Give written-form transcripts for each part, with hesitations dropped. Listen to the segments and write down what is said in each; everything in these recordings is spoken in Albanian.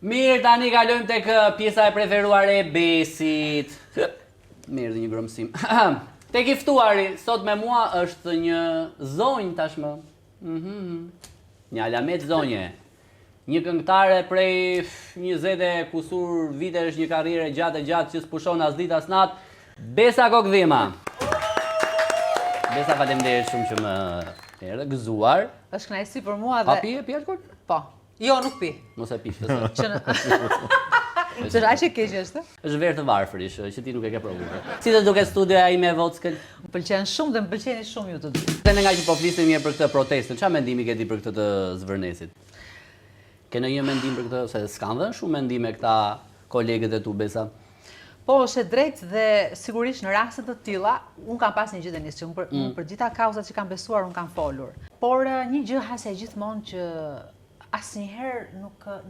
Mirë, tani kalojmë tek pjesa e preferuar e Besit. Mirë, dhe një grëmësim. Tek i ftuari, sot me mua është një zonjë tashmë. Një alamet zonje. Një këngëtare prej 20 e kusur vitesh, një karrierë gjatë që s'pushon as ditë as natë. Besa Kokdhima. Besa, faleminderit shumë që më erdhe gëzuar. Është kënaqësi për mua dhe... A pi alkool? Po. Jo, nuk pi. Mos e pish të Që aq e keq është? Është verë të varfërish, që ti nuk e ke provuar. Si të duket studioja ime e Vockël? Më pëlqen shumë dhe më pëlqeni shumë ju të dy. Dhe nga që po flisnim mirë për këtë protestën, çfarë mendimi ke ti për këtë të Zvërnesit? Ke ndonjë mendim për këtë, se s'kan dhënë shumë mendime këta kolegët e tu, Besa? Po, është e drejtë dhe sigurisht në raste të tilla, unë kam pas një gjë Denis, që unë për gjitha kauzat që kam besuar, unë kam folur. Por një gjë hase gjithmonë që asnjëherë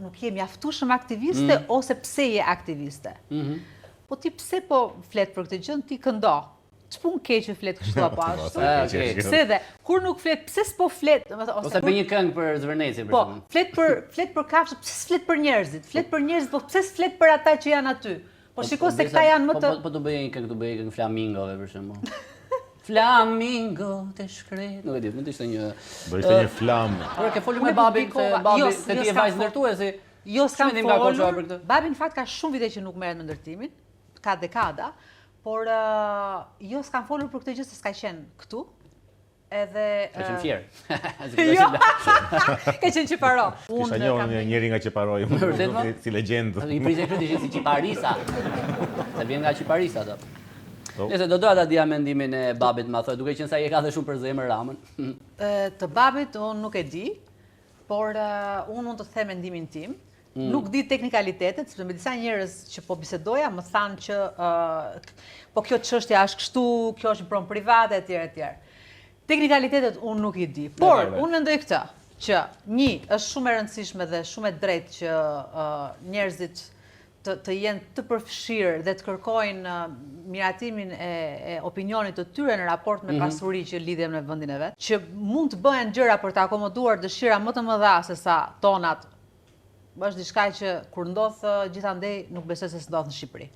nuk je mjaftueshëm aktiviste ose pse je aktiviste. Po ti pse po flet për këtë gjë, ti këndo. Ç'pun keq që flet kështu apo ashtu? Pse dhe kur nuk flet, pse s'po flet? Ose bëj një këngë për Zvërnesin për shembull. Po, flet për kafshë, pse s'flet për njerëzit? Flet për njerëzit, po pse s'flet për ata që janë aty? Po shiko se këta janë më të... Po të bëj një këngë flamingove për shembull. Flamingo të shkret. Nuk e di, mund të ishte një... Bërë një flamë. Por ke folur me babin, se ti e vajzë ndërtuesi. Jo, s'kam folur. Babi në fakt ka shumë vite që nuk merret me ndërtimin, ka dekada, por jo s'kam folur për këtë gjë se s'ka qenë këtu. Edhe... Ka qenë fjerë. Jo, ka qenë Qiparo. Kisha njohur njëri nga Qiparo, si legjendë. I prisë këtë ishin si Qiparisa. Se vjen nga Qiparisa ato. Nëse do doja ta dija mendimin e babit, ma thoj, duke qenë sa je ka dhe shumë për zemër Ramën. Të babit unë nuk e di, por unë mund të them mendimin tim. Nuk di teknikalitetet, sepse me disa njerëz që po bisedoja më thanë që po kjo çështja është kështu, kjo është një pronë private etj etj. Teknikalitetet unë nuk i di, por unë mendoj këtë, që një është shumë e rëndësishme dhe shumë e drejtë që njerëzit të jenë të përfshirë dhe të kërkojnë miratimin e opinionit të tyre në raport me pasuri që lidhen me vendin e vet, që mund të bëhen gjëra për të akomoduar dëshira më të mëdha se sa tonat, është diçka që kur ndodh gjithandej nuk besoj se s'ndodh në Shqipëri.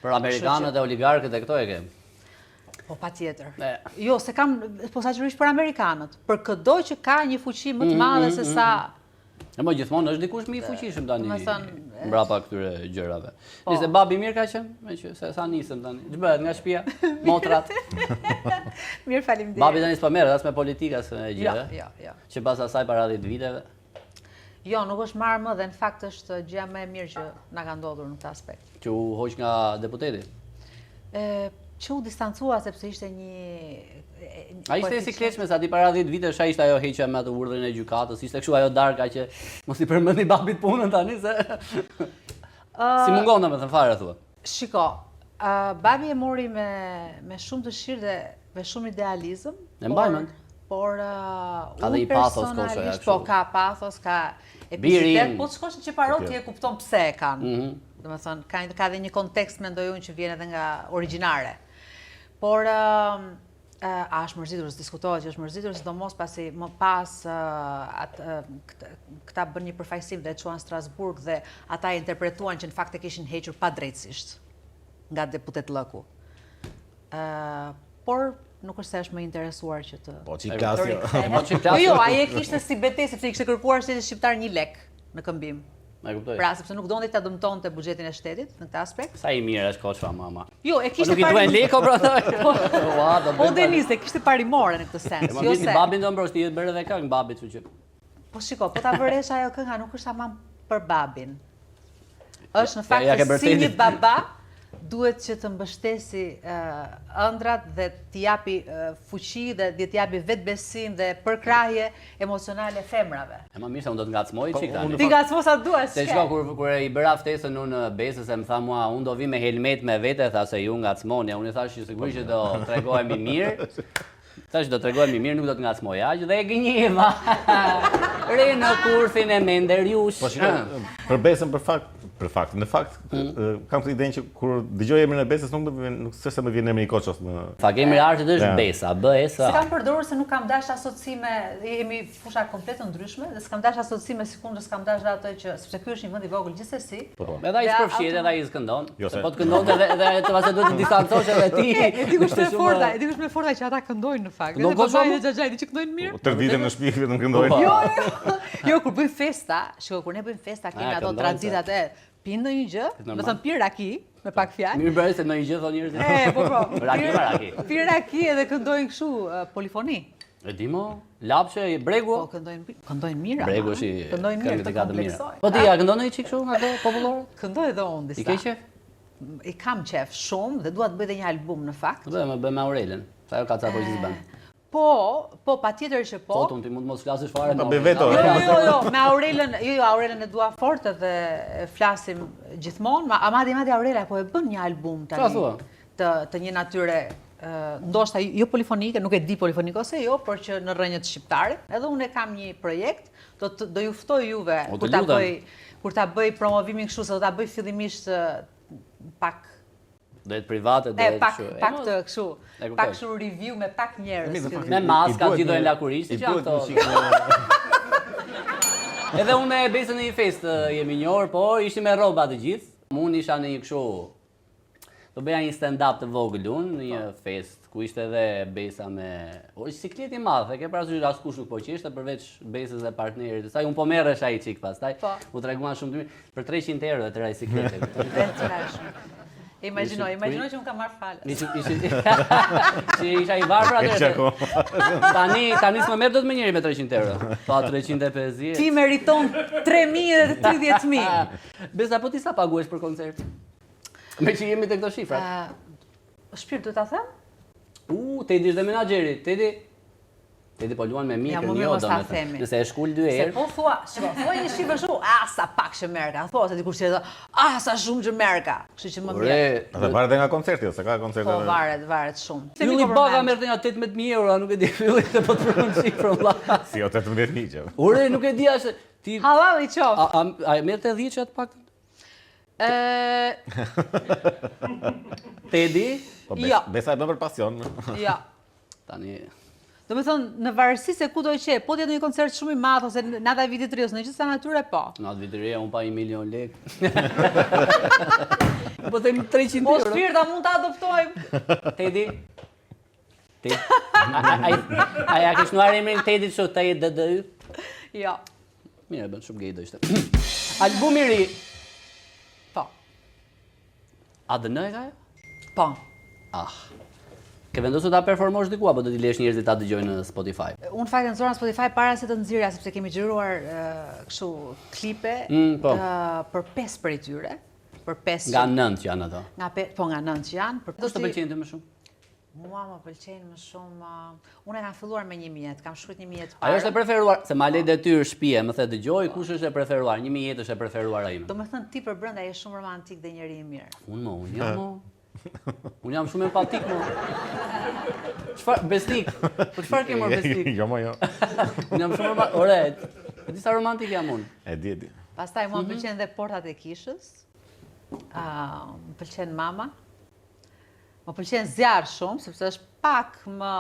Për amerikanët e oligarkët e këto e ke? Po patjetër. Jo, se kam posaçërisht për amerikanët, për çdo që ka një fuqi më të madhe se sa... E më gjithmonë është dikush më i fuqishëm tani mbrapa këtyre gjërave. Nëse babi mirë ka qenë, se sa nisëm tani. Ç'bëhet nga shtëpia? Motrat. Mirë, faleminderit. Babi tani s'po merret as me politika as me gjë. Jo. Që pas asaj para 10 viteve. Jo, nuk është marrë më dhe në fakt është gjëja më e mirë që na ka ndodhur në këtë aspekt. Që u hoq nga deputeti? Që u distancua sepse ishte një... A ishte e sikletshme sa ti para 10 vitesh ishte ajo heqja me atë urdhrin e gjykatës, ishte kështu ajo darka që mos i përmendi babit punën tani se... Si mungon domethënë fare thua? Shiko, babi e mori me shumë dëshirë dhe me shumë idealizëm. E mbajmën? Por ka dhe i pathos kosha ja kështu. Po, ka pathos, ka epicitet, po të shkosh në Qiparo ti e kupton pse e kanë. Domethënë ka dhe një kontekst mendoj unë që vjen edhe nga origjinare. Por a është mërzitur, diskutohet që është mërzitur, sidomos pasi më pas këta bën një përfaqësim dhe e çuan Strasburg dhe ata e interpretuan që në fakt e kishin hequr padrejtësisht nga deputet Llëku. Por nuk është se është më interesuar që të... Po që i klasë. Po jo, ai e kishte si betejë sepse i kishte kërkuar shtetit shqiptar 1 lek në këmbim. Pra, sepse nuk donte ta dëmtonte buxhetin e shtetit në këtë aspekt. Sa i mirë është Koçfa mama. Jo, e kishte nuk i duhen leko pra thoj. Po Denis, e kishte parimore në këtë sens. Jo se babin do mbrosh ti bërë edhe këngë babit, kështu që. Po shiko, po ta vëresh ajo kënga nuk është tamam për babin. Është në fakt si një baba duhet që të mbështesi ëndrat dhe t'i japi fuqi dhe t'i japi vetbesim dhe përkrahje emocionale femrave. E më mirë se unë do të ngacmoj çik tani. Ti ngacmo sa duash. Se shko kur i bëra ftesën unë Besës e më tha mua unë do vi me helmet me vete, tha se ju ngacmoni. Unë i thash që sigurisht që do tregohemi mirë. Thash do tregohemi mirë, nuk do të ngacmoj aq dhe e gënjeva. Re në kurthin e Menderiush. Po shikoj, Për Besën në fakt kam këtë idenë që kur dëgjoj emrin e Besës nuk s'është se më vjen emri i Koços në. Fakt emri i artit është Besa, B-S-A. Se kam përdorur se nuk kam dash asocime, jemi fusha komplet ndryshme dhe s'kam dash asocime sikundër s'kam dash ato që sepse ky është një vend i vogël gjithsesi. Edhe ai s'përfshihet, edhe ai s'këndon. Po të këndonte edhe të pastaj duhet të distancosh edhe ti. E di kush më forta që ata këndojnë në fakt. Edhe babai dhe xhaxhai di që këndojnë mirë. Tër ditën në shtëpi vetëm këndojnë. Jo, kur bëjmë festa, shiko, kur ne bëjmë festa kemi ato traditat e pinë ndonjë gjë, do të thënë pi raki, me pak fjalë. Mirë bëre se ndonjë gjë thonë njerëzit. Po. Raki. Pi raki edhe këndojnë kështu polifoni. E di mo, lapshe, bregu. Po këndojnë mirë. Bregu është i këndojnë mirë të kompleksojnë. Po ti ja këndon ndonjë çik kështu nga ato popullore? Këndoj edhe unë disa. I ke qef? I kam qef shumë dhe dua të bëj edhe një album në fakt. Më bëj me Aurelen. Sa ajo ka ca poezi bën. Po, patjetër që po. Po, ti mund mos flasësh fare Ta bëj veto. Jo, me Aurelen, Aurelen e dua fort edhe flasim gjithmonë, madje Aurela po e bën një album tani të një natyre ndoshta jo polifonike, nuk e di polifonike ose jo, por që në rrënjët shqiptare. Edhe unë kam një projekt, do ju ftoj juve kur ta bëj promovimin kështu, se do ta bëj fillimisht pak do jetë private, do jetë kështu. Pak të kështu. Pak kështu review me pak njerëz. Me maska, gjithë do e lakuristi që ato. Edhe unë me Besën në një festë jemi njohur, po ishim me rroba të gjithë. Unë isha në një kështu do bëja një stand-up të vogël unë në një festë ku ishte edhe Besa me siklet i madh, e ke parasysh askush nuk po qeshte përveç Besës dhe partnerit. Sa unë po merresh ai çik pastaj. U treguan shumë të mirë për 300 euro të raj siklete. Imagjinoj që unë kam marrë falë. Si isha i varur atëherë. Tani s'më merr dot me njëri me 300 euro. Pa 350. Ti meriton 3.000 dhe 30.000. Besa, po ti sa paguesh për koncert? Me që jemi te këto shifra. Shpirt duhet ta them? Tedi është dhe menaxheri. Tedi po luan me mikën, jo domethënë. Nëse e shkul 2 herë. Se po thua një shifër shumë, sa pak që merka. Thua se dikush tjetër, sa shumë që merka. Kështu që më vjen. Atë varet nga koncerti, ose ka koncerte. Po varet shumë. Ylli Baga merrte nga 18.000 euro, nuk e di ylli se po të përmend shifrën valla. Si 18.000 që. Ure, nuk e di as ti. Hallalli qof. A merrte 10 çat pak? Tedi? Besa e bën për pasion. Ja. Tani Do me thonë, në varësi se ku do i qe, po t'jetë një koncert shumë i madh, ose nata e vitit të ri, ose në gjithë sa natyre, po. Nata e vitit të ri, unë pa 1 milion lekë. Po themi 300 euro. Po shpirta mund ta adoptojmë. Tedi? Aja ke shnuar emrin Tedit që ta jetë DDY? Jo. Mire, bën shumë gej do ishte. Albumi i ri. Po. ADN e ka jo? Po. Ke vendosur ta performosh diku apo do t'i lesh njerëzit ta dëgjojnë në Spotify? Unë fakt nxorra në Spotify para se të nxirja sepse kemi xhiruar kështu klipe për 5 prej tyre, për 5 nga 9 që janë ato. Nga 9 që janë, për kush të pëlqen ty më shumë? Mua më pëlqejnë më shumë. Unë kam filluar me 1.000 jetë, kam shkruajtur 1.000 jetë para. Ajo është e preferuar, se ma le detyr shtëpie, më the dëgjoj kush është e preferuar, 1.000 jetë është e preferuar ime. Domethënë ti për brenda je shumë romantik dhe njeri i mirë. Unë jam Unë jam shumë empatik, mo. Çfarë besnik? Po çfarë ke më besnik? Jo, jo. Unë jam shumë romantik. Ore, di sa romantik jam unë. E di. Pastaj mua më pëlqen dhe portat e kishës. Më pëlqen mama. Më pëlqen zjarr shumë, sepse është pak më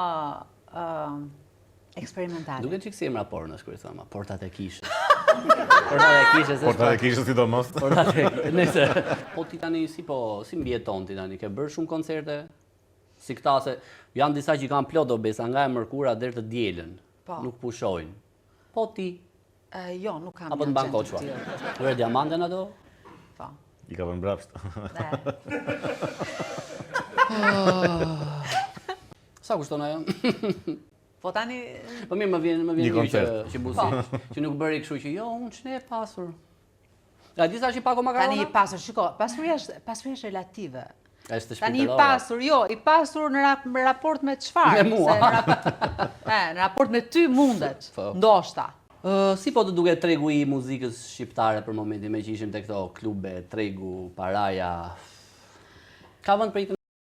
eksperimentale. Duket çik si emra pornosh kur i thama, portat e kishës. Portat e kishës. Portat e kishës sidomos. Portat e nëse po ti tani si mbijeton ti tani, ke bërë shumë koncerte? Si këta se janë disa që kanë plot do Besa nga e mërkura deri të dielën. Nuk pushojnë. Po ti? Jo, nuk kam. Apo të mban koçua. Vërë diamantën ato? Po. I ka vënë mbrapsht. Sa kushton ajo? Po tani po mirë më vjen që busi, që nuk bëri kështu që jo, unë ç'ne e pasur. A di sa që pako makarona? Tani i pasur, shiko, pasuria është relative. Është Tani i pasur, i pasur në raport me çfarë? Me mua. Në raport me ty mundet, ndoshta. Si po të duket tregu i muzikës shqiptare për momentin me që ishim te këto klube, tregu, paraja? Ka vend për